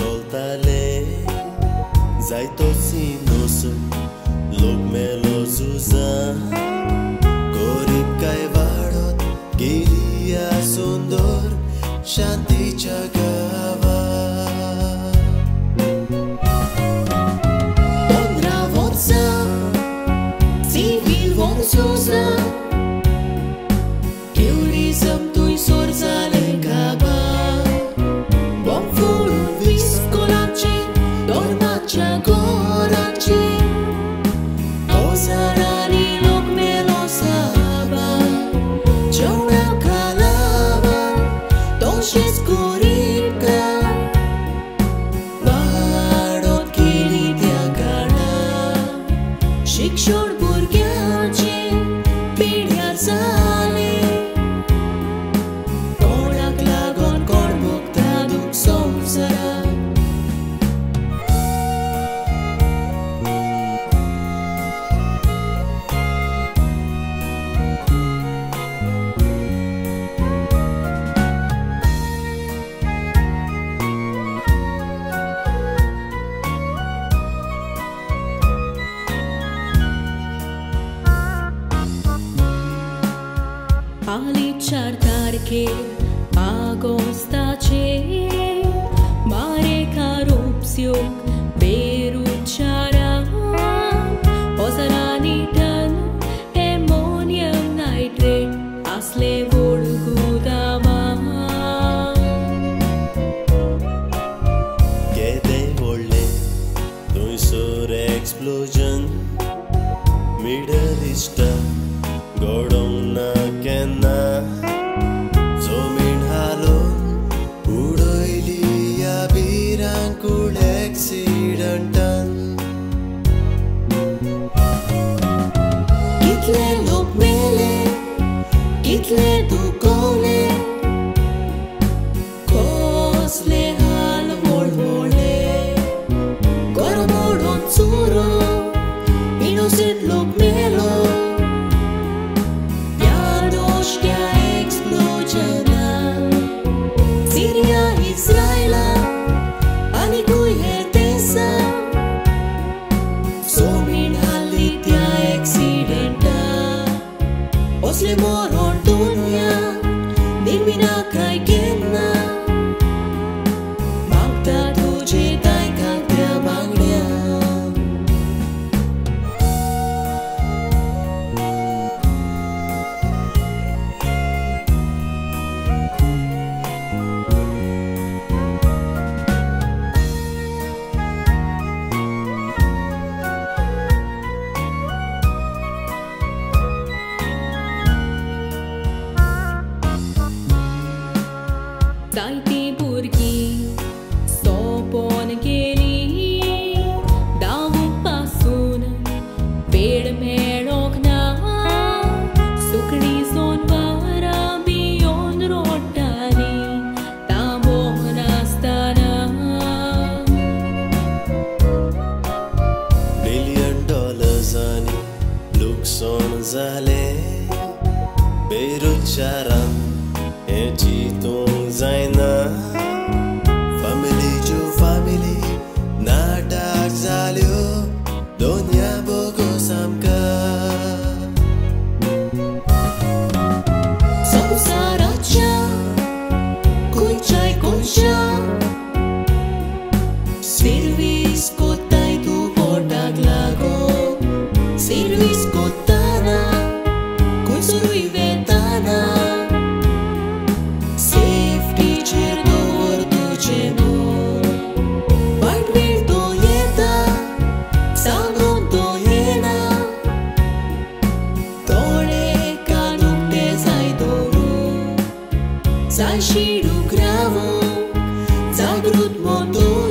Soltale Zai tosi nosu Lok melo zuza Korib kai vadot Giria sundor Shanti chagava Ondra vorza Civil vorzuza Tourism tui sorzale caba Bom furul vis colace Dormacea gorace Ozarani loc melosaba Ciauna calava Doșesc curipca Vadot chilitea cara Shikshor burgheace Pidiar zale Orak lagon corbuk traduc somzara Ali cercarche agostace mare corupțion peruciara ozaranitan emonium nitrate asle volgudava Kede volle tuisor explosion Middle East Godona kenna Zomin halon Udoilia birankul accidentan Kitle lok mele Kitle dukole Kosle hal volvole Gormodon tsuro Innocent lok melo Israela, ani cui hertesa Somin halitia accidenta Osle moron dunia Nirmina kai kenna Magda tuje dai kakya banglia Zaiti burgi sopon geli davu pasun ped medokna sukni son vara bion rotani tamonastana $1 billion ani lukson zale berucharam Ecitung zaina Family jo family Natak zalyo Donya bogo samka Samsaracha Kunchai kunsha Service kotai tu podak lago Service kotana Kunsurui vetana Zai shiru gravo, zagrut motor